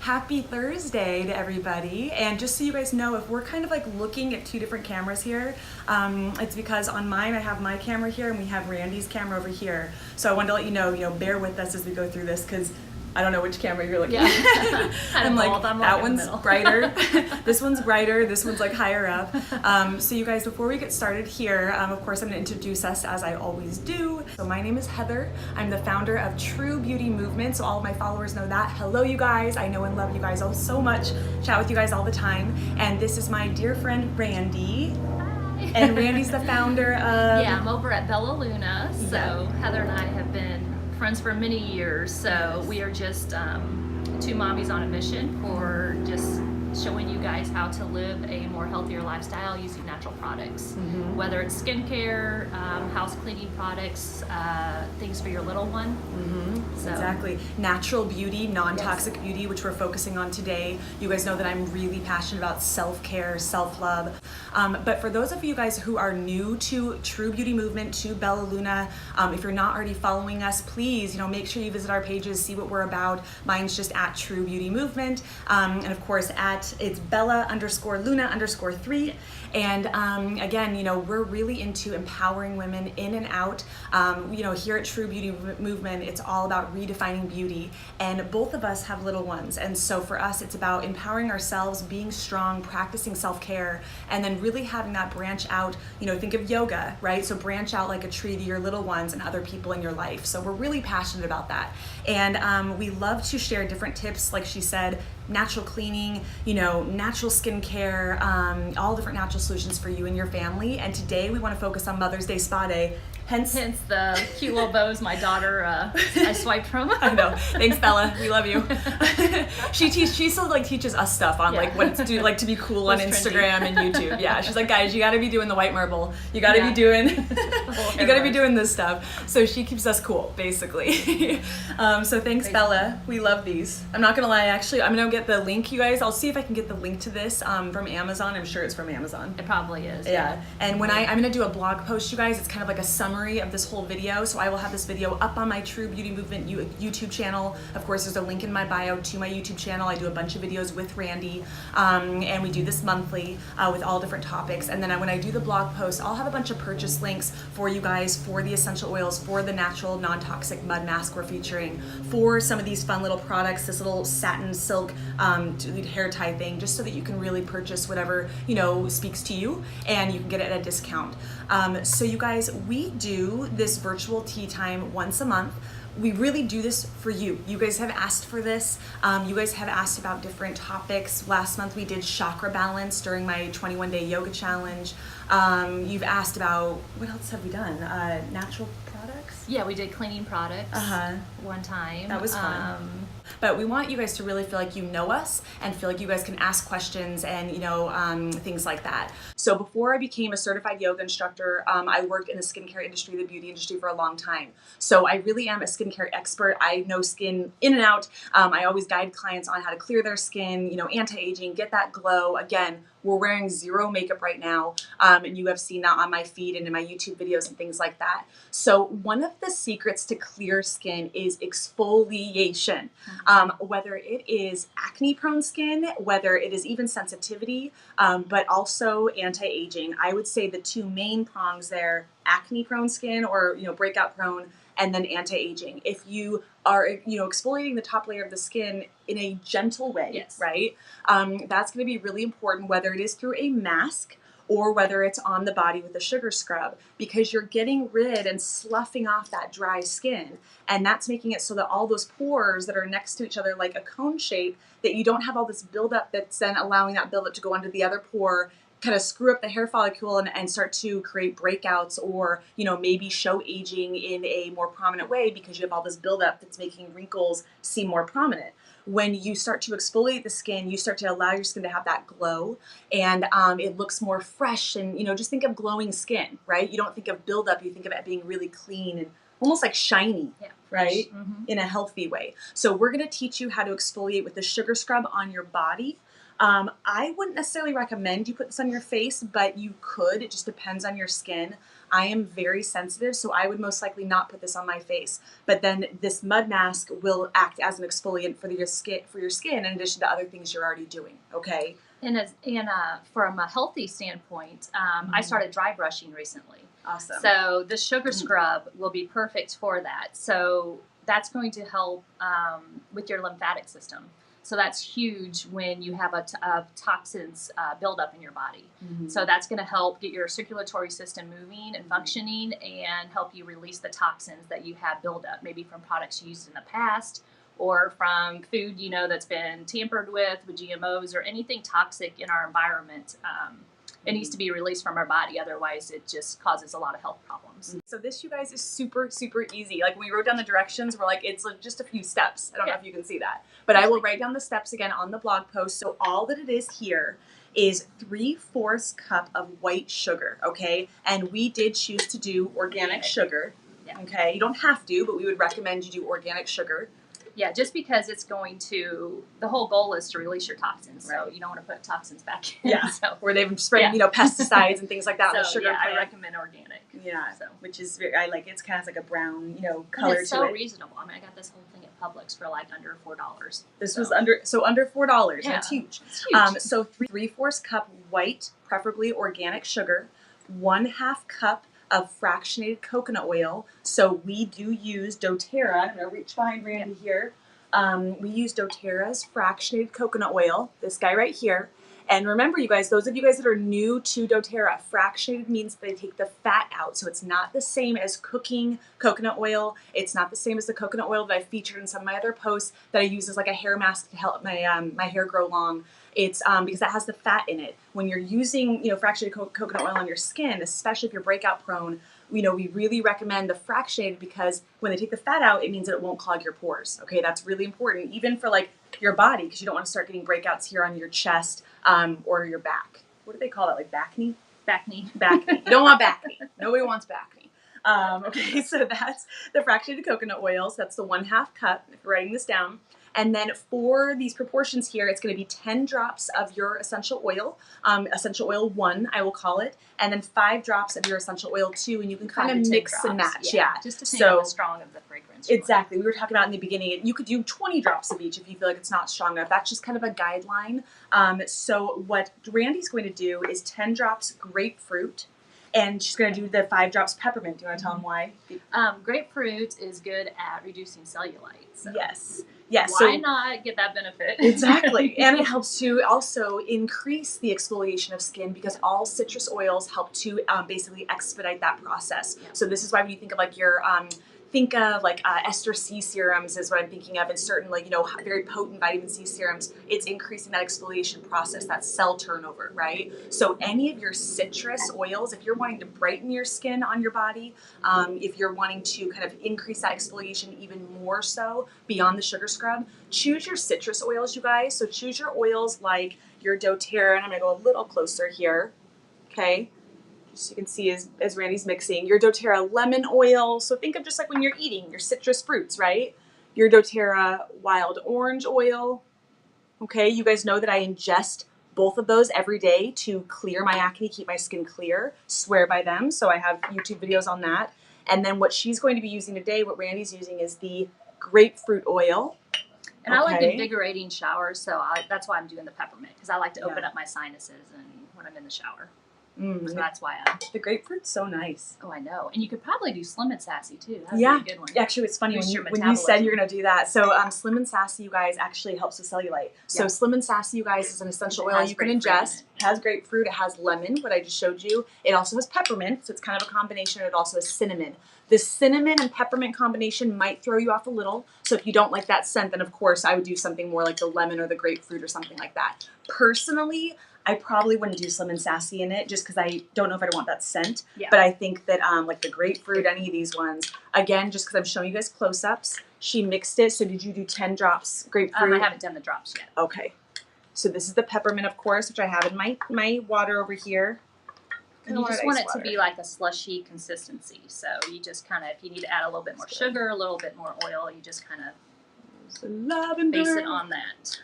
Happy Thursday to everybody. And just so you guys know, if we're kind of like looking at two different cameras here, it's because on mine I have my camera here and we have Randy's camera over here. So I wanted to let you know, bear with us as we go through this because I don't know which camera you're looking at. I'm like, that one's brighter. This one's brighter. This one's like higher up. So you guys, before we get started here, of course, I'm going to introduce us as I always do. So my name is Heather. I'm the founder of True Beauty Movement. So all of my followers know that. Hello, you guys. I know and love you guys all so much. Chat with you guys all the time. And this is my dear friend, Randy. Hi. And Randy's the founder of... Yeah, I'm over at Bella Luna. So Heather and I have been friends for many years, so we are just two mommies on a mission for just showing you guys how to live a more healthier lifestyle using natural products, whether it's skincare, house cleaning products, things for your little one. So. Exactly. Natural beauty, non-toxic beauty, which we're focusing on today. You guys know that I'm really passionate about self-care, self-love. But for those of you guys who are new to True Beauty Movement, to Bella Luna, if you're not already following us, please, make sure you visit our pages, see what we're about. Mine's just at True Beauty Movement. And of course, it's Bella_Luna_3. And again, we're really into empowering women in and out. Here at True Beauty Movement, it's all about redefining beauty. And both of us have little ones. And so for us, it's about empowering ourselves, being strong, practicing self-care, and then really having that branch out. Think of yoga, right? So branch out like a tree to your little ones and other people in your life. So we're really passionate about that. And we love to share different tips, like she said, natural cleaning, natural skincare, all different natural solutions for you and your family. And today we want to focus on Mother's Day Spa Day. Hence the cute little bows my daughter I swiped from. I know. Thanks, Bella. We love you. She still teaches us stuff on what to do, to be cool on Instagram and YouTube. Yeah, she's like, guys, you got to be doing the white marble. You got to be doing this stuff. So she keeps us cool, basically. So thanks, Bella. We love these. I'm not gonna lie. Actually, I'm gonna get the link, you guys. I'll see if I can get the link to this from Amazon. I'm sure it's from Amazon. It probably is. Yeah. And when I'm gonna do a blog post, you guys, it's kind of like a summary of this whole video. So I will have this video up on my True Beauty Movement YouTube channel. Of course, there's a link in my bio to my YouTube channel. I do a bunch of videos with Randy, and we do this monthly with all different topics. And then when I do the blog post, I'll have a bunch of purchase links for you guys for the essential oils, for the natural non-toxic mud mask we're featuring, for some of these fun little products, this little satin silk hair tie thing, just so that you can really purchase whatever speaks to you, and you can get it at a discount. So you guys, we do this virtual tea time once a month. We really do this for you. You guys have asked for this. You guys have asked about different topics. Last month we did chakra balance during my 21-day yoga challenge. You've asked about, what else have we done? Natural products? Yeah, we did cleaning products one time. That was fun. But we want you guys to really feel like you know us and feel like you guys can ask questions and, things like that. So before I became a certified yoga instructor, I worked in the skincare industry, the beauty industry for a long time. So I really am a skincare expert. I know skin in and out. I always guide clients on how to clear their skin, anti-aging, get that glow. Again, we're wearing zero makeup right now, and you have seen that on my feed and in my YouTube videos and things like that. So one of the secrets to clear skin is exfoliation. Whether it is acne-prone skin, whether it is even sensitivity, but also anti-aging. I would say the two main prongs there, acne-prone skin or breakout-prone, and then anti-aging. If you are, exfoliating the top layer of the skin in a gentle way, right? That's going to be really important, whether it is through a mask or whether it's on the body with a sugar scrub, because you're getting rid and sloughing off that dry skin. And that's making it so that all those pores that are next to each other like a cone shape, that you don't have all this buildup that's then allowing that buildup to go under the other pore, kind of screw up the hair follicle and start to create breakouts or, maybe show aging in a more prominent way because you have all this buildup that's making wrinkles seem more prominent. When you start to exfoliate the skin, you start to allow your skin to have that glow, and it looks more fresh. And, just think of glowing skin, right? You don't think of buildup, you think of it being really clean and almost like shiny, right? In a healthy way. So we're going to teach you how to exfoliate with the sugar scrub on your body. I wouldn't necessarily recommend you put this on your face, but you could. It just depends on your skin. I am very sensitive, so I would most likely not put this on my face. But then this mud mask will act as an exfoliant for your skin in addition to other things you're already doing. Okay. And from a healthy standpoint, I started dry brushing recently. Awesome. So the sugar scrub will be perfect for that. So that's going to help with your lymphatic system. So that's huge when you have a toxins buildup in your body. So that's going to help get your circulatory system moving and functioning and help you release the toxins that you have built up, maybe from products used in the past or from food, you know, that's been tampered with GMOs or anything toxic in our environment. It needs to be released from our body. Otherwise, it just causes a lot of health problems. So this, you guys, is super, super easy. Like when we wrote down the directions, we're like, it's like just a few steps. I don't know if you can see that. But I will write down the steps again on the blog post. So all that it is here is 3/4 cup of white sugar, okay? And we did choose to do organic sugar, okay? You don't have to, but we would recommend you do organic sugar. Yeah, just because it's going to, the whole goal is to release your toxins. So you don't want to put toxins back in. Yeah, so, where they've sprayed, you know, pesticides and things like that. So, the sugar I recommend organic. Yeah, so. Which is, I like it. It's kind of like a brown, you know, color to it. It's so reasonable. I mean, I got this whole thing at Publix for like under $4. This was under $4. Yeah, That's huge. It's huge. So 3/4 cup white, preferably organic sugar, 1/2 cup of fractionated coconut oil. So we do use doTERRA. I'm gonna reach behind Randy here. We use doTERRA's fractionated coconut oil, this guy right here. And remember, you guys, those of you guys that are new to doTERRA, fractionated means they take the fat out. So it's not the same as cooking coconut oil. It's not the same as the coconut oil that I featured in some of my other posts that I use as like a hair mask to help my hair grow long. It's because that has the fat in it. When you're using, you know, fractionated coconut oil on your skin, especially if you're breakout prone, you know, we really recommend the fractionated because when they take the fat out, it means that it won't clog your pores. Okay, that's really important, even for like your body, because you don't want to start getting breakouts here on your chest or your back. What do they call that? Like back knee? Back knee. Back knee. You don't want back knee. Nobody wants back knee. Okay, so that's the fractionated coconut oils. That's the 1/2 cup, if you're writing this down. And then for these proportions here, it's going to be 10 drops of your essential oil 1, I will call it, and then 5 drops of your essential oil 2, and you can kind of mix and match. Yeah, just depending on the strong of the fragrance. Exactly. We were talking about in the beginning, you could do 20 drops of each if you feel like it's not strong enough. That's just kind of a guideline. So what Randy's going to do is 10 drops grapefruit, and she's going to do the 5 drops peppermint. Do you want to tell them why? Grapefruit is good at reducing cellulite. So. Yes. Why not get that benefit? Exactly. And it helps to also increase the exfoliation of skin because all citrus oils help to basically expedite that process. Yeah. So this is why when you think of like your think of like ester C serums is what I'm thinking of, and certain like, you know, very potent vitamin C serums. It's increasing that exfoliation process, that cell turnover, right? So any of your citrus oils, if you're wanting to brighten your skin on your body, if you're wanting to kind of increase that exfoliation even more so beyond the sugar scrub, choose your citrus oils, you guys. So choose your oils like your doTERRA, and I'm gonna go a little closer here, okay? So you can see as Randy's mixing, your doTERRA lemon oil. So think of just like when you're eating your citrus fruits, right? Your doTERRA wild orange oil. Okay, you guys know that I ingest both of those every day to clear my acne, keep my skin clear. Swear by them. So I have YouTube videos on that. And then what she's going to be using today, what Randy's using, is the grapefruit oil. And I like invigorating showers, so that's why I'm doing the peppermint, because I like to open up my sinuses and when I'm in the shower. So that's why the grapefruit's so nice. Oh, I know. And you could probably do Slim and Sassy too. That would be a good one. Actually, it's funny when you said you're going to do that. So Slim and Sassy, you guys, actually helps with cellulite. So Slim and Sassy, you guys, is an essential oil you can ingest. It has grapefruit. It has lemon, what I just showed you. It also has peppermint, so it's kind of a combination. It also has cinnamon. The cinnamon and peppermint combination might throw you off a little. So if you don't like that scent, then of course I would do something more like the lemon or the grapefruit or something like that. Personally, I probably wouldn't do Slim and Sassy in it just because I don't know if I'd want that scent. But I think that like the grapefruit, any of these ones, again, just because I'm showing you guys close-ups, she mixed it. So did you do 10 drops grapefruit? I haven't done the drops yet. Okay. So this is the peppermint, of course, which I have in my water over here. And you just want it to be like a slushy consistency. So you just kind of, if you need to add a little bit more sugar, a little bit more oil, you just kind of base it on that.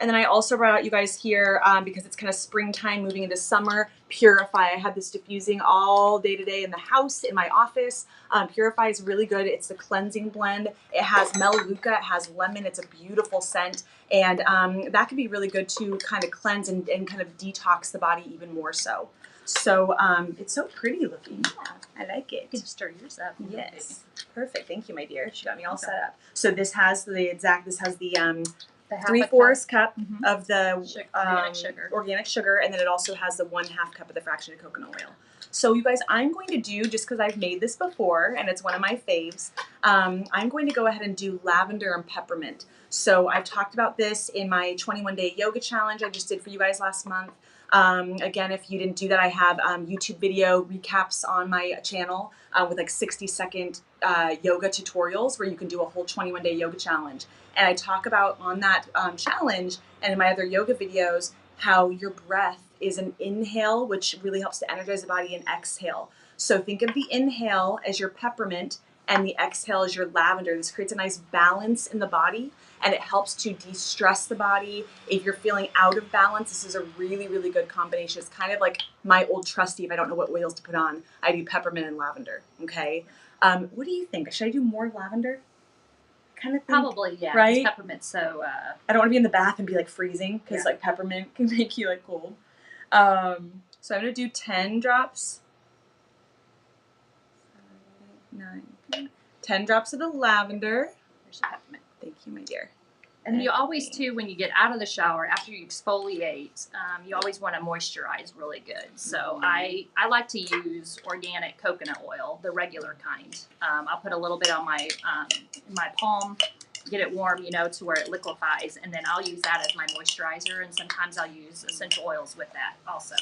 And then I also brought out you guys here because it's kind of springtime moving into summer. Purify. I had this diffusing all day today in the house, in my office. Purify is really good. It's the cleansing blend. It has melaleuca, it has lemon. It's a beautiful scent. And that can be really good to kind of cleanse and kind of detox the body even more so. So it's so pretty looking. Yeah, I like it. You can stir yours up. Yes. Perfect. Thank you, my dear. She got me all set up. So this has the 3/4 cup of the organic sugar, and then it also has the 1/2 cup of the fractionated coconut oil. So you guys, I'm going to do, just because I've made this before and it's one of my faves, I'm going to go ahead and do lavender and peppermint. So I've talked about this in my 21-day yoga challenge I just did for you guys last month. Again, if you didn't do that, I have YouTube video recaps on my channel with like 60-second yoga tutorials where you can do a whole 21-day yoga challenge. And I talk about on that challenge and in my other yoga videos how your breath is an inhale, which really helps to energize the body, and exhale. So think of the inhale as your peppermint and the exhale as your lavender. This creates a nice balance in the body, and it helps to de-stress the body. If you're feeling out of balance, this is a really, really good combination. It's kind of like my old trusty, if I don't know what oils to put on, I do peppermint and lavender, okay? What do you think? Should I do more lavender? Kind of think, probably, yeah. Right? Peppermint, so... I don't want to be in the bath and be like freezing, because like peppermint can make you like cold. So I'm going to do 10 drops. 7, 8, 9, 10 drops of the lavender. There's the peppermint. Thank you, my dear. And you always, too, when you get out of the shower, after you exfoliate, you always want to moisturize really good. So I like to use organic coconut oil, the regular kind. I'll put a little bit on my palm, get it warm, you know, to where it liquefies, and then I'll use that as my moisturizer, and sometimes I'll use essential oils with that also.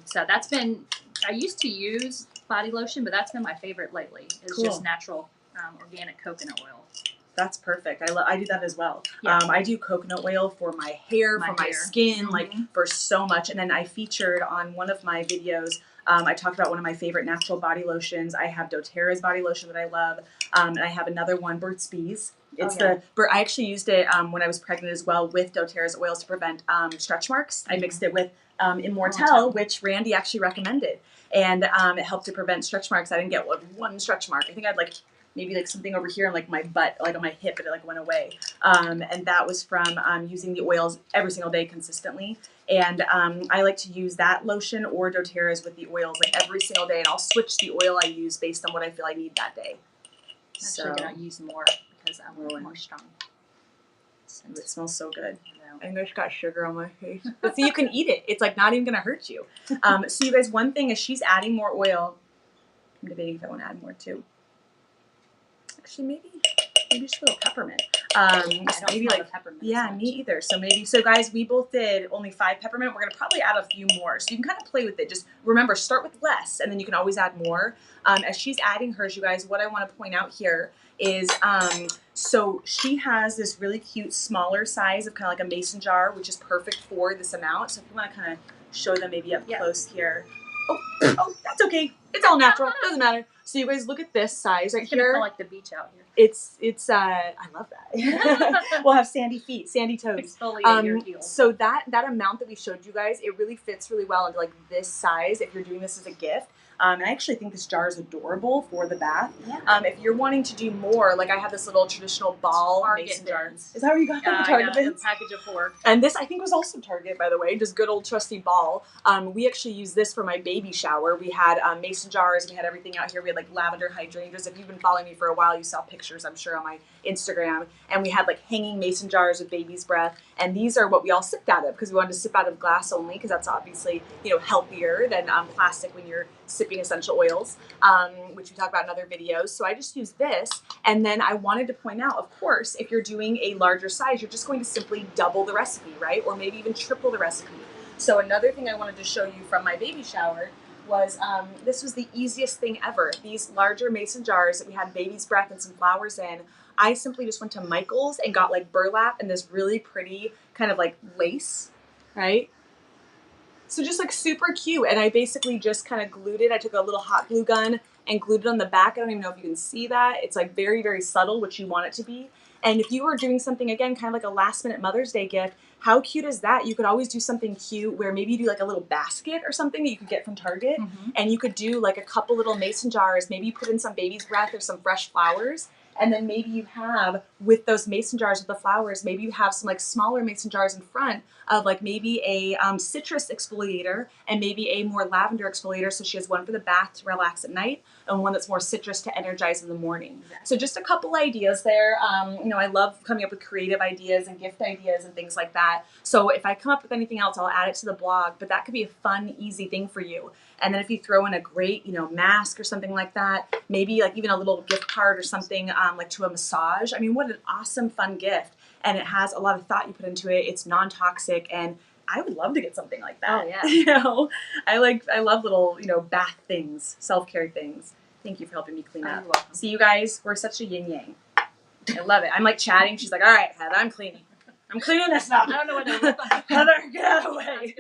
So that's been, I used to use body lotion, but that's been my favorite lately. It's just natural organic coconut oil. That's perfect. I do that as well. Yeah. I do coconut oil for my hair, for my skin, like for so much. And then I featured on one of my videos, I talked about one of my favorite natural body lotions. I have doTERRA's body lotion that I love. And I have another one, Burt's Bees. It's I actually used it when I was pregnant as well with doTERRA's oils to prevent stretch marks. I mixed it with Immortelle, which Randy actually recommended. And it helped to prevent stretch marks. I didn't get one stretch mark. I think I had like maybe like something over here on like my butt, like on my hip, but it like went away. And that was from using the oils every single day consistently. And I like to use that lotion or doTERRA's with the oils like every single day. And I'll switch the oil I use based on what I feel I need that day. I'm actually going to use more because I'm a little more strong. It smells so good. I just got sugar on my face. But see, you can eat it. It's like not even going to hurt you. So you guys, one thing is she's adding more oil. I'm debating if I want to add more too. Actually, maybe just a little peppermint. Maybe like peppermint. Yeah, me either. So guys, we both did only 5 peppermint. We're gonna probably add a few more. So you can kind of play with it. Just remember, start with less, and then you can always add more. As she's adding hers, you guys, what I want to point out here is, so she has this really cute smaller size of kind of like a mason jar, which is perfect for this amount. So if you want to kind of show them maybe up close here. Oh, that's okay. It's all natural. Doesn't matter. So you guys look at this size right here. Feel like the beach out here. It's I love that. We'll have sandy feet, sandy toes. Exfoliate your heels. So that amount that we showed you guys, it really fits really well into like this size if you're doing this as a gift. And I actually think this jar is adorable for the bath. Yeah. If you're wanting to do more, like I have this little traditional ball mason jar. Is that where you got the Target bins? A package of 4. And this I think was also Target, by the way, just good old trusty ball. We actually used this for my baby shower. We had mason jars. We had everything out here. We had like lavender hydrangeas. If you've been following me for a while, you saw pictures, I'm sure, on my Instagram. And we had like hanging mason jars with baby's breath. And these are what we all sipped out of because we wanted to sip out of glass only because that's obviously, you know, healthier than plastic when you're sipping essential oils, which we talk about in other videos. So I just use this. And then I wanted to point out, of course, if you're doing a larger size, you're just going to simply double the recipe, right? Or maybe even triple the recipe. So another thing I wanted to show you from my baby shower was this was the easiest thing ever. These larger mason jars that we had baby's breath and some flowers in, I simply just went to Michael's and got like burlap and this really pretty kind of like lace, right? So just like super cute. And I basically just kind of glued it. I took a little hot glue gun and glued it on the back. I don't even know if you can see that. It's like very, very subtle, which you want it to be. And if you were doing something, again, kind of like a last minute Mother's Day gift, how cute is that? You could always do something cute where maybe you do like a little basket or something that you could get from Target. And you could do like a couple little mason jars. Maybe you put in some baby's breath or some fresh flowers. And then maybe you have, with those mason jars with the flowers, maybe you have some like smaller mason jars in front of like maybe a citrus exfoliator and maybe a more lavender exfoliator. So she has one for the bath to relax at night and one that's more citrus to energize in the morning. So just a couple ideas there. You know, I love coming up with creative ideas and gift ideas and things like that. So if I come up with anything else, I'll add it to the blog, but that could be a fun, easy thing for you. And then if you throw in a great, you know, mask or something like that, maybe like even a little gift card or something like to a massage. I mean, what an awesome, fun gift. And it has a lot of thought you put into it. It's non-toxic, and I would love to get something like that. Oh, yeah. You know, I love little, you know, bath things, self-care things. Thank you for helping me clean up. You're welcome. See, you guys, we're such a yin-yang. I love it. I'm like chatting. She's like, all right, Heather, I'm cleaning. I'm cleaning this up. I don't know what to look like. Heather, get out of the way.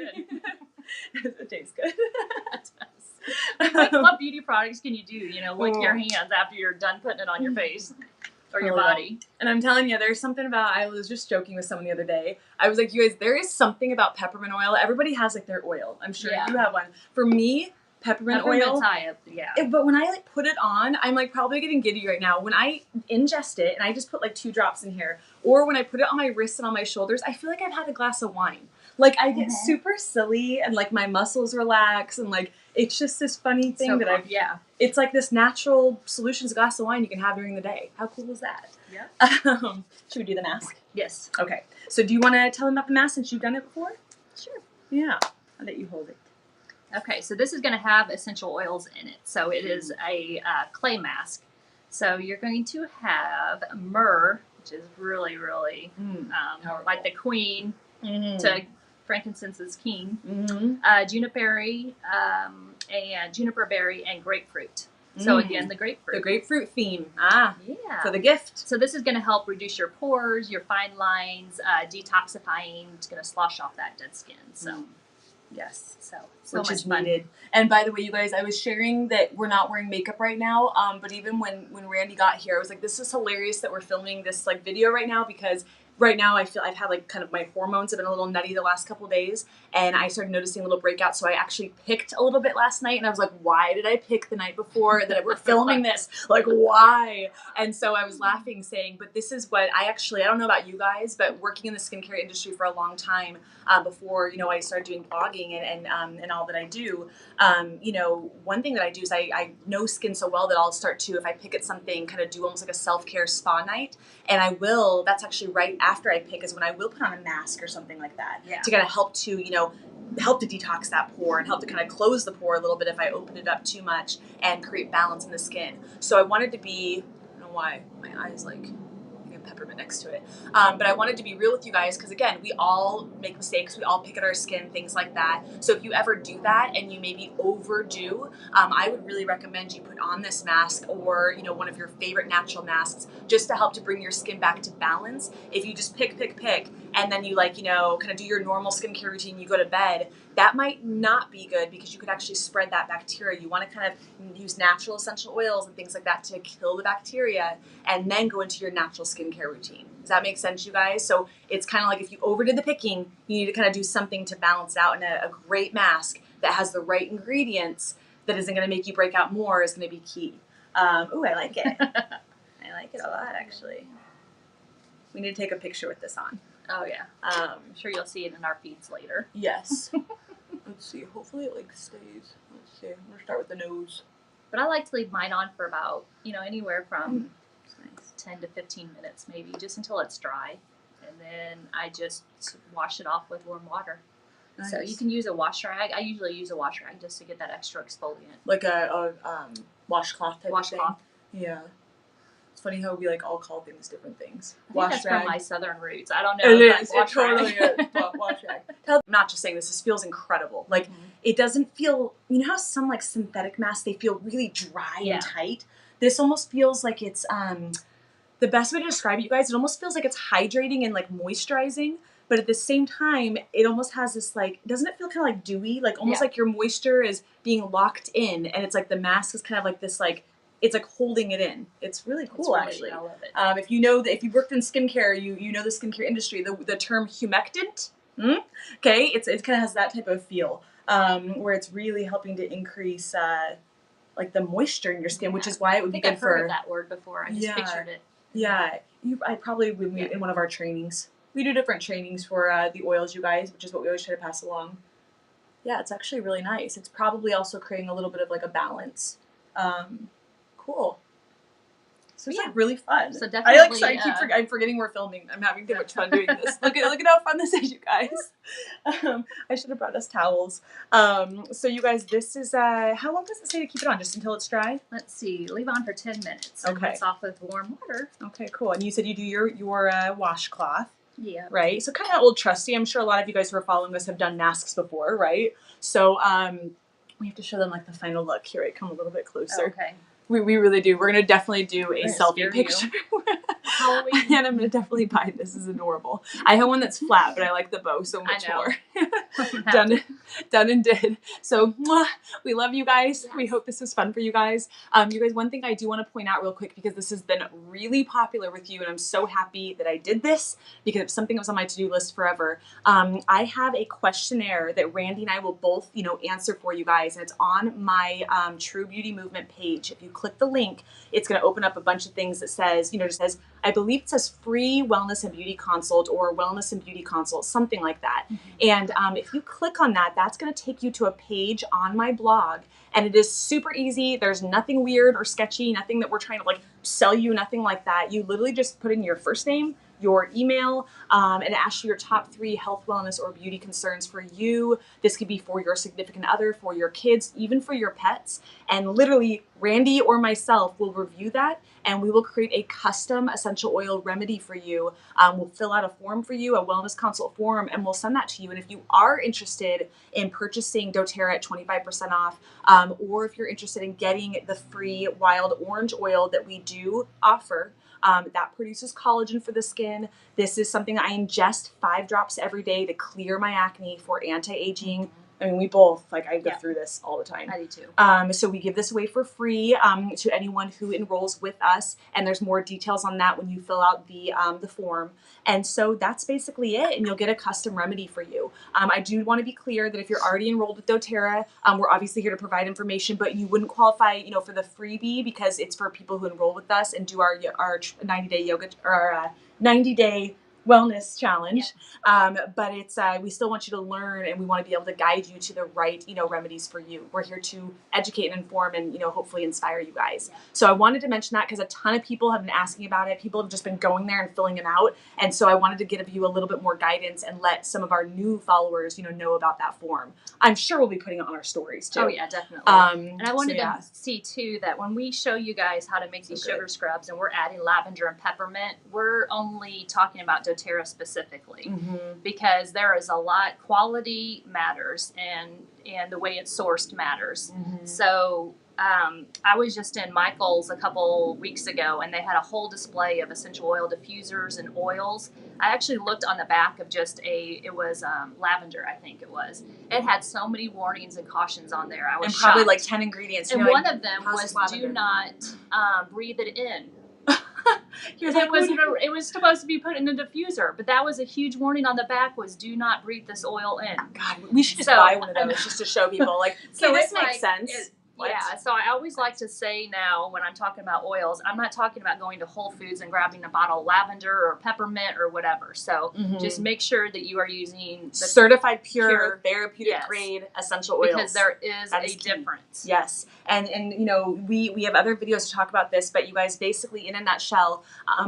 It tastes good. What beauty products can you do? You know, lick your hands after you're done putting it on your face or your body. And I'm telling you, there's something about, I was just joking with someone the other day. I was like, you guys, there is something about peppermint oil. Everybody has like their oil. I'm sure you have one. For me, peppermint oil. But when I like put it on, I'm like probably getting giddy right now. When I ingest it and I just put like 2 drops in here, or when I put it on my wrists and on my shoulders, I feel like I've had a glass of wine. Like I get super silly and like my muscles relax and like it's just this funny thing it's like this natural solutions glass of wine you can have during the day. How cool is that? Yeah. Should we do the mask? Yes. Okay. So do you want to tell them about the mask since you've done it before? Sure. Yeah. I'll let you hold it. Okay, so this is going to have essential oils in it. So it is a clay mask. So you're going to have myrrh, which is really, really like the queen to frankincense's king, juniper berry, and grapefruit. So again, the grapefruit. The grapefruit theme. Yeah. For the gift. So this is going to help reduce your pores, your fine lines, detoxifying. It's going to slosh off that dead skin. So. Yes. So which much is fun. needed. And by the way, you guys, I was sharing that we're not wearing makeup right now. But even when Randy got here, I was like, this is hilarious that we're filming this like video right now because right now I feel I've had like kind of my hormones have been a little nutty the last couple of days and I started noticing little breakouts. So I actually picked a little bit last night and I was like, why did I pick the night before that we're filming this? Like, why? And so I was laughing saying, but this is what I don't know about you guys, but working in the skincare industry for a long time before, you know, I started doing blogging and all that I do, you know, one thing that I do is I know skin so well that I'll start to, if I pick at something, kind of do almost like a self-care spa night. And I will, that's actually right after I pick is when I will put on a mask or something like that to kind of help to, you know, help to detox that pore and help to kind of close the pore a little bit if I open it up too much and create balance in the skin. So I wanted to be, I don't know why, my eyes like, peppermint next to it. But I wanted to be real with you guys because again, we all make mistakes. We all pick at our skin, things like that. So if you ever do that and you maybe overdo, I would really recommend you put on this mask or, you know, one of your favorite natural masks just to help to bring your skin back to balance. If you just pick, and then you like, you know, kind of do your normal skincare routine, you go to bed, that might not be good because you could actually spread that bacteria. You want to kind of use natural essential oils and things like that to kill the bacteria and then go into your natural skincare routine. Does that make sense, you guys? So it's kind of like if you overdid the picking, you need to kind of do something to balance out, and a great mask that has the right ingredients that isn't going to make you break out more is going to be key. Ooh, I like it. I like it a lot, actually. We need to take a picture with this on. Oh, yeah. I'm sure you'll see it in our feeds later. Yes. Let's see. Hopefully it like stays. Let's see. I'm going to start with the nose. But I like to leave mine on for about, you know, anywhere from 10 to 15 minutes maybe, just until it's dry. And then I just wash it off with warm water. Nice. So you can use a wash rag. I usually use a wash rag just to get that extra exfoliant. Like a washcloth type of thing? Washcloth. Yeah. It's funny how we like all call things different things. I think that's from my southern roots. I don't know. It is. It totally is. Wash rag. I'm not just saying this. This feels incredible. Like it doesn't feel. You know how some like synthetic masks they feel really dry and tight. This almost feels like it's the best way to describe it, you guys. It almost feels like it's hydrating and like moisturizing. But at the same time, it almost has this like, doesn't it feel kind of like dewy? Like almost like your moisture is being locked in, and it's like the mask is kind of like this like. It's like holding it in. It's really cool, actually. I love it. If you know that, if you've worked in skincare, you know the skincare industry. The term humectant Okay, it kind of has that type of feel where it's really helping to increase like the moisture in your skin, which is why it would be good I've heard of that word before. I just pictured it. Yeah, I probably would in one of our trainings. We do different trainings for the oils, you guys, which is what we always try to pass along. Yeah, it's actually really nice. It's probably also creating a little bit of like a balance. Cool. So it's like really fun. So definitely, I'm forgetting we're filming. I'm having too much fun doing this. Look at how fun this is, you guys. I should have brought us towels. So you guys, this is how long does it say to keep it on? Just until it's dry? Let's see. Leave on for 10 minutes. And Okay. rinse off with warm water. Okay, cool. And you said you do your washcloth. Yeah. Right. So kind of old trusty. I'm sure a lot of you guys who are following us have done masks before, right? So we have to show them like the final look. Here, I come a little bit closer. Okay. We really do. We're going to definitely do a selfie picture. Halloween. And I'm going to definitely buy this. Is adorable. I have one that's flat, but I like the bow so much more. Done and did. So we love you guys. Yes. We hope this was fun for you guys. You guys, one thing I do want to point out real quick, because this has been really popular with you, and I'm so happy that I did this because it's something that was on my to-do list forever. I have a questionnaire that Randy and I will both, answer for you guys, and it's on my True Beauty Movement page. If you click the link, it's going to open up a bunch of things that says, just says, I believe it says free wellness and beauty consult or wellness and beauty consult, something like that. Mm-hmm. And if you click on that, that's going to take you to a page on my blog. And it is super easy. There's nothing weird or sketchy, nothing that we're trying to like sell you, nothing like that. You literally just put in your first name, your email, and it asks you your top 3 health, wellness, or beauty concerns for you. This could be for your significant other, for your kids, even for your pets. And literally, Randy or myself will review that, and we will create a custom essential oil remedy for you. We'll fill out a form for you, a wellness consult form, and we'll send that to you. And if you are interested in purchasing doTERRA at 25% off, or if you're interested in getting the free wild orange oil that we do offer, that produces collagen for the skin. This is something that I ingest 5 drops every day to clear my acne for anti-aging. I mean, we both, I go through this all the time. I do too. So we give this away for free to anyone who enrolls with us. And there's more details on that when you fill out the form. And so that's basically it. And you'll get a custom remedy for you. I do want to be clear that if you're already enrolled with doTERRA, we're obviously here to provide information, but you wouldn't qualify, for the freebie because it's for people who enroll with us and do our 90-day yoga or our 90-day wellness challenge. But it's we still want you to learn, and we want to be able to guide you to the right remedies for you. We're here to educate and inform and hopefully inspire you guys. So I wanted to mention that because a ton of people have been asking about it. People have just been going there and filling it out, and so I wanted to give you a little bit more guidance and let some of our new followers know about that form. I'm sure we'll be putting it on our stories too. Oh yeah, definitely. And I wanted to see too that when we show you guys how to make these sugar scrubs and we're adding lavender and peppermint, we're only talking about doTERRA specifically, because there is a lot. Quality matters, and the way it's sourced matters. So I was just in Michael's a couple weeks ago, and they had a whole display of essential oil diffusers and oils. I actually looked on the back of it was lavender, I think it was. It had so many warnings and cautions on there. I was shocked. Probably like 10 ingredients. And one of them was do not breathe it in. It was supposed to be put in a diffuser, but that was a huge warning on the back, was do not breathe this oil in. God, we should just buy one of those just to show people, so this makes sense. Yeah, so I always like to say now when I'm talking about oils, I'm not talking about going to Whole Foods and grabbing a bottle of lavender or peppermint or whatever. So just make sure that you are using the certified pure therapeutic grade essential oils. Because there is a difference. Yes. And we have other videos to talk about this, but you guys, basically in a nutshell,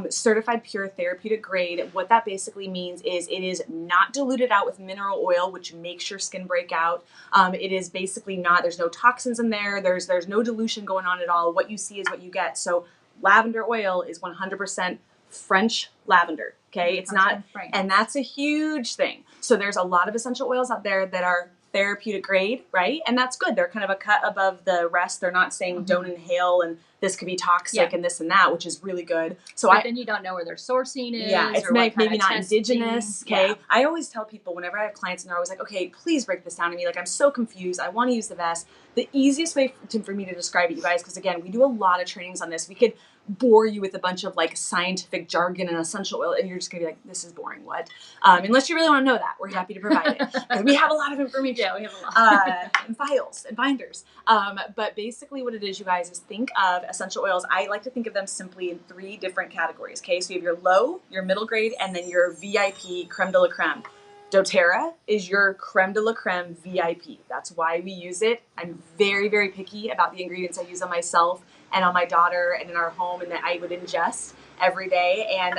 certified pure therapeutic grade, what that basically means is it is not diluted out with mineral oil, which makes your skin break out. It is basically not, there's no toxins in there. There's no dilution going on at all. What you see is what you get. So lavender oil is 100% French lavender. Okay. It's not, and that's a huge thing. So there's a lot of essential oils out there that are therapeutic grade, right? And that's good. They're kind of a cut above the rest. They're not saying don't inhale and this could be toxic and this and that, which is really good. So but then you don't know where their sourcing is. Yeah, it's or maybe not testing. indigenous. Okay. Yeah. I always tell people whenever I have clients and they're always like, okay, please break this down to me. Like, I'm so confused. I want to use the best. The easiest way for me to describe it, you guys, because again, we do a lot of trainings on this. We could bore you with a bunch of like scientific jargon and essential oil, and you're just gonna be like, this is boring. What? Unless you really want to know that, we're happy to provide it because we have a lot of information. Yeah, we have a lot. And files and binders. But basically, what it is, you guys, is think of essential oils. I like to think of them simply in 3 different categories. Okay, so you have your low, your middle grade, and then your VIP creme de la creme. doTERRA is your creme de la creme VIP. That's why we use it. I'm very, very picky about the ingredients I use on myself and on my daughter and in our home and that I would ingest every day. And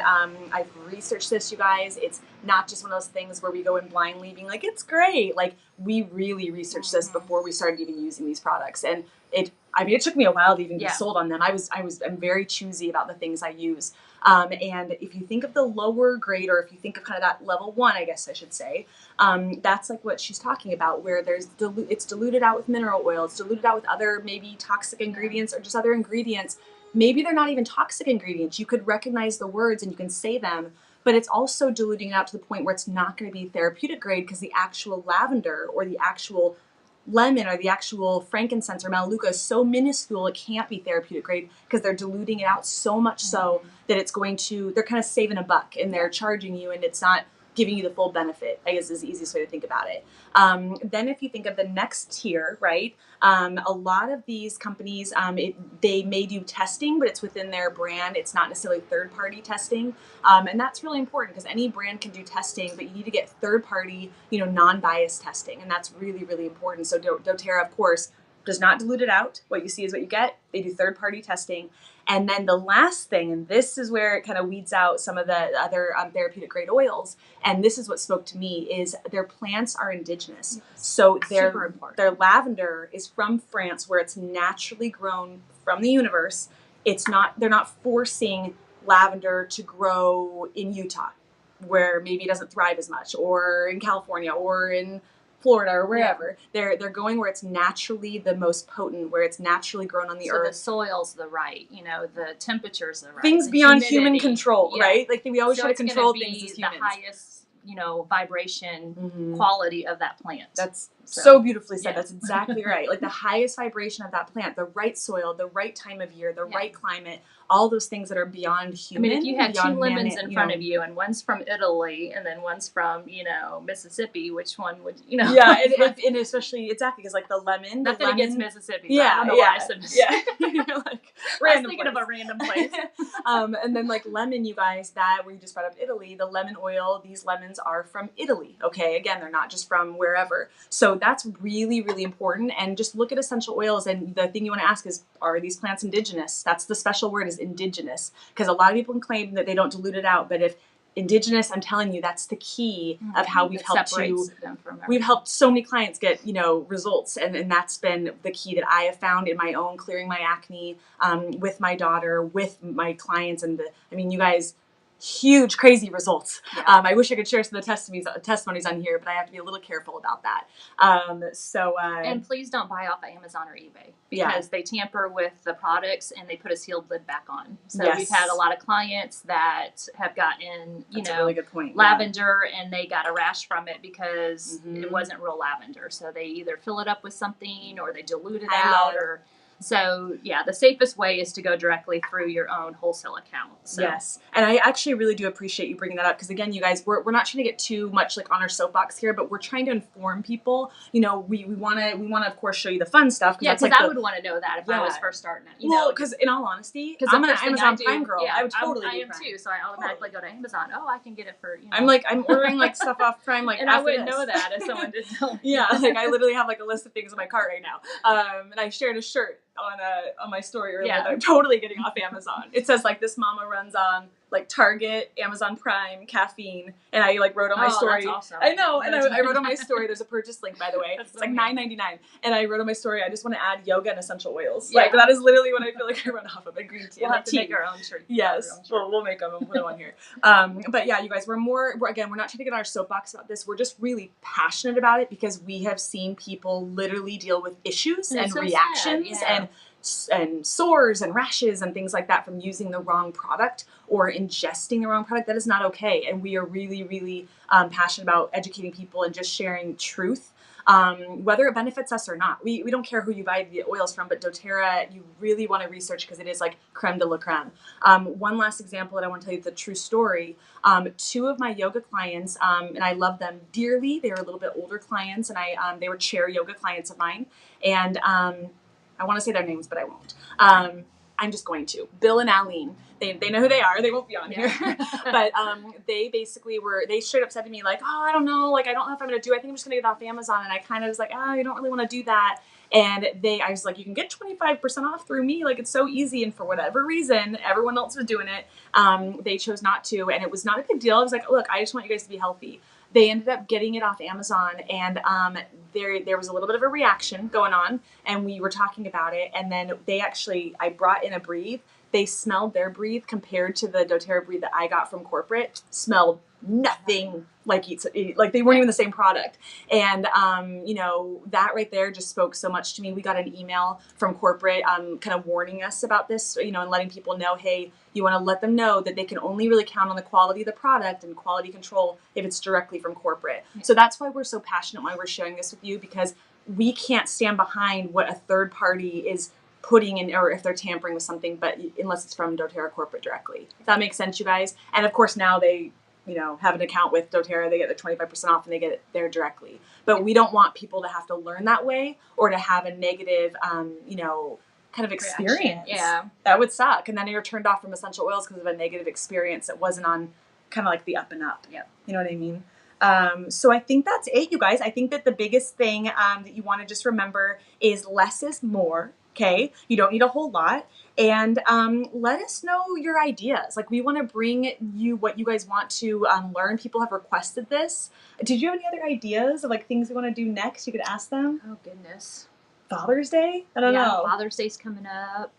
I've researched this, you guys. It's not just one of those things where we go in blindly being like, it's great. Like, we really researched this before we started even using these products. And it took me a while to even be sold on them. I'm very choosy about the things I use. And if you think of the lower grade, or if you think of kind of that level 1, I guess I should say, that's like what she's talking about, where it's diluted out with mineral oil, it's diluted out with other maybe toxic ingredients or just other ingredients. Maybe they're not even toxic ingredients. You could recognize the words and you can say them, but it's also diluting it out to the point where it's not going to be therapeutic grade because the actual lavender or the actual lemon or the actual frankincense or melaleuca is so minuscule it can't be therapeutic grade because they're diluting it out so much so that they're kind of saving a buck and they're charging you and it's not giving you the full benefit, I guess is the easiest way to think about it. Then if you think of the next tier, right, a lot of these companies, they may do testing, but it's within their brand. It's not necessarily third-party testing. And that's really important because any brand can do testing, but you need to get third-party, non-biased testing. And that's really, really important. So doTERRA, of course, does not dilute it out. What you see is what you get. They do third-party testing. And then the last thing, and this is where it kind of weeds out some of the other therapeutic grade oils, and this is what spoke to me, is their plants are indigenous. Yes. So their lavender is from France, where it's naturally grown from the universe. They're not forcing lavender to grow in Utah, where maybe it doesn't thrive as much, or in California, or in Florida or wherever. Yeah. They're going where it's naturally the most potent, where it's naturally grown on the earth. So the soil's the right, the temperature's the right. Things beyond human control, right? Like we always try to control things as humans. The highest, vibration quality of that plant. That's so beautifully said. Yeah. That's exactly right. Like the highest vibration of that plant, the right soil, the right time of year, the right climate, all those things that are beyond human. I mean, if you had 2 lemons in front of you and one's from Italy and then one's from, Mississippi, which one would, Yeah, and especially, exactly, because like the lemon. Nothing against Mississippi. Yeah, I don't know why I said Mississippi. You're like, I was thinking of a random place. And then like lemon, you guys, that where you just brought up Italy, the lemon oil, these lemons are from Italy. Okay, again, they're not just from wherever. So that's really, really important. And just look at essential oils, and the thing you want to ask is, are these plants indigenous? That's the special word, is indigenous, because a lot of people can claim that they don't dilute it out, but if indigenous, I'm telling you, that's the key of how we've helped so many clients get results, and that's been the key that I have found in my own clearing my acne, with my daughter, with my clients, and you guys, huge, crazy results. Yeah. I wish I could share some of the testimonies on here, but I have to be a little careful about that. And please don't buy off Amazon or eBay, because they tamper with the products and they put a sealed lid back on. So we've had a lot of clients that have gotten, That's a really good point. lavender, and they got a rash from it because it wasn't real lavender. So they either fill it up with something or they dilute it out, or So yeah, the safest way is to go directly through your own wholesale account. So. Yes, and I actually really do appreciate you bringing that up, because again, you guys, we're not trying to get too much like on our soapbox here, but we're trying to inform people. You know, we want to of course show you the fun stuff. Yeah, because I would want to know that if I was first starting it. Because in all honesty, I'm an Amazon Prime girl. Yeah, I would totally. I am too. So I automatically go to Amazon. Oh, I can get it for. I'm ordering like stuff off Prime and I wouldn't know that if someone didn't tell me. Yeah, like I literally have like a list of things in my cart right now. And I shared a shirt on my story earlier that I'm totally getting off Amazon. It says like, this mama runs on like Target, Amazon Prime, caffeine, and I like wrote on my story. That's awesome. I know, and I wrote on my story. There's a purchase link, by the way. It's like $9.99, and I wrote on my story, I just want to add yoga and essential oils. Yeah. Like that is literally what I feel like I run off of. A green tea. We'll have to make our own shirt. Yes, we'll make them and put them on here. But yeah, you guys, we're not trying to get on our soapbox about this. We're just really passionate about it, because we have seen people literally deal with issues and reactions and and sores and rashes and things like that from using the wrong product or ingesting the wrong product. That is not okay. And we are really, really passionate about educating people and just sharing truth, whether it benefits us or not. We don't care who you buy the oils from, but doTERRA, you really want to research because it is like creme de la creme. One last example that I want to tell you the true story. 2 of my yoga clients, and I love them dearly. They were a little bit older clients, and they were chair yoga clients of mine. And I want to say their names, but I won't. I'm just going to. Bill and Aline. They know who they are. They won't be on here. But they basically they straight up said to me like, oh, I don't know. Like, I don't know if I'm going to do it. I think I'm just going to get it off Amazon. And I kind of was like, oh, I don't really want to do that. And I was like, you can get 25% off through me. Like, it's so easy. And for whatever reason, everyone else was doing it. They chose not to. And it was not a big deal. I was like, look, I just want you guys to be healthy. They ended up getting it off Amazon, and there was a little bit of a reaction going on, and we were talking about it. And then I brought in a breathe. They smelled their breathe compared to the doTERRA breathe that I got from corporate. Smelled nothing like they weren't even the same product. And that right there just spoke so much to me. We got an email from corporate kind of warning us about this, and letting people know, hey, you want to let them know that they can only really count on the quality of the product and quality control if it's directly from corporate. So that's why we're so passionate, why we're sharing this with you, because we can't stand behind what a third party is putting in, or if they're tampering with something, but unless it's from doTERRA corporate directly. If that makes sense, you guys. And of course now they have an account with doTERRA, they get the 25% off and they get it there directly. But we don't want people to have to learn that way or to have a negative, kind of experience. Yeah. That would suck. And then you're turned off from essential oils because of a negative experience that wasn't on kind of like the up and up. Yep. You know what I mean? So I think that's it, you guys. I think that the biggest thing that you want to just remember is less is more. Okay. You don't need a whole lot. And let us know your ideas. Like, we want to bring you what you guys want to learn. People have requested this. Did you have any other ideas of like things we want to do next? You could ask them. Oh, goodness. Father's Day? I don't know. Father's Day's coming up.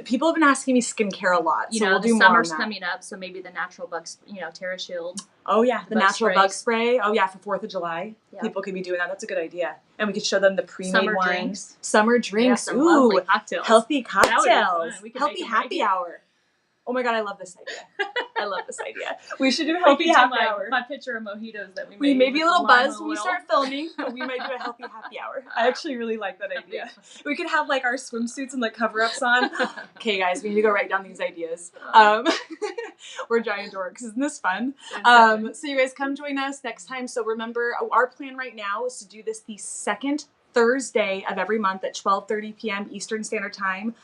People have been asking me skincare a lot. We'll do summer's coming up, so maybe the natural bugs, Terra Shield. Oh yeah, the natural bug spray. Oh yeah, for 4th of July. Yeah. People could be doing that. That's a good idea. And we could show them the pre-made Summer wines. drinks. Summer drinks. Yeah, some Ooh, lovely cocktails. Healthy That would be cocktails. fun. We could Healthy make them happy right hour. Oh my god, I love this idea. I love this idea. We should do a healthy happy hour. My picture of mojitos that we made. We may be a little with lime buzzed when we oil. start filming, but we might do a healthy happy hour. I actually really like that idea. We could have like our swimsuits and like cover-ups on. Okay, guys, we need to go write down these ideas. We're giant dorks. Isn't this fun? So you guys come join us next time. So remember, our plan right now is to do this the second Thursday of every month at 12:30 p.m. Eastern Standard Time.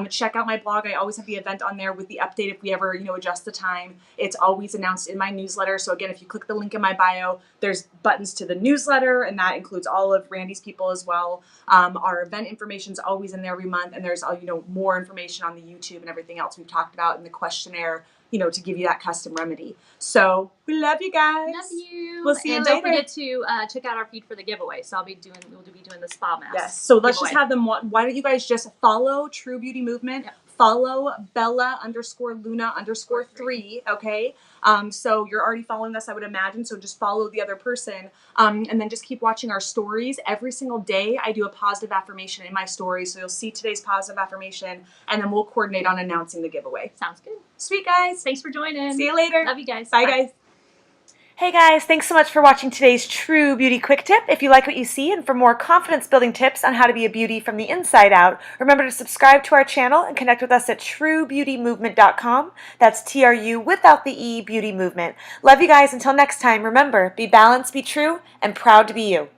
Check out my blog. I always have the event on there with the update if we ever, adjust the time. It's always announced in my newsletter. So again, if you click the link in my bio, there's buttons to the newsletter, and that includes all of Randy's people as well. Our event information is always in there every month, and there's more information on the YouTube and everything else we've talked about in the questionnaire, to give you that custom remedy. So we love you guys. Love you. We'll see you later. And don't forget to check out our feed for the giveaway. So we'll be doing the spa mask. Yes. So let's giveaway. just have them. Why don't you guys just follow True Beauty Movement? Yep. Follow Bella_Luna_3. Okay. So you're already following us, I would imagine. So just follow the other person. And then just keep watching our stories. Every single day I do a positive affirmation in my stories. So you'll see today's positive affirmation, and then we'll coordinate on announcing the giveaway. Sounds good. Sweet, guys. Thanks for joining. See you later. Love you guys. Bye, guys. Hey guys, thanks so much for watching today's True Beauty Quick Tip. If you like what you see and for more confidence building tips on how to be a beauty from the inside out, remember to subscribe to our channel and connect with us at truebeautymovement.com. That's TRU without the E, Beauty Movement. Love you guys. Until next time, remember, be balanced, be true, and proud to be you.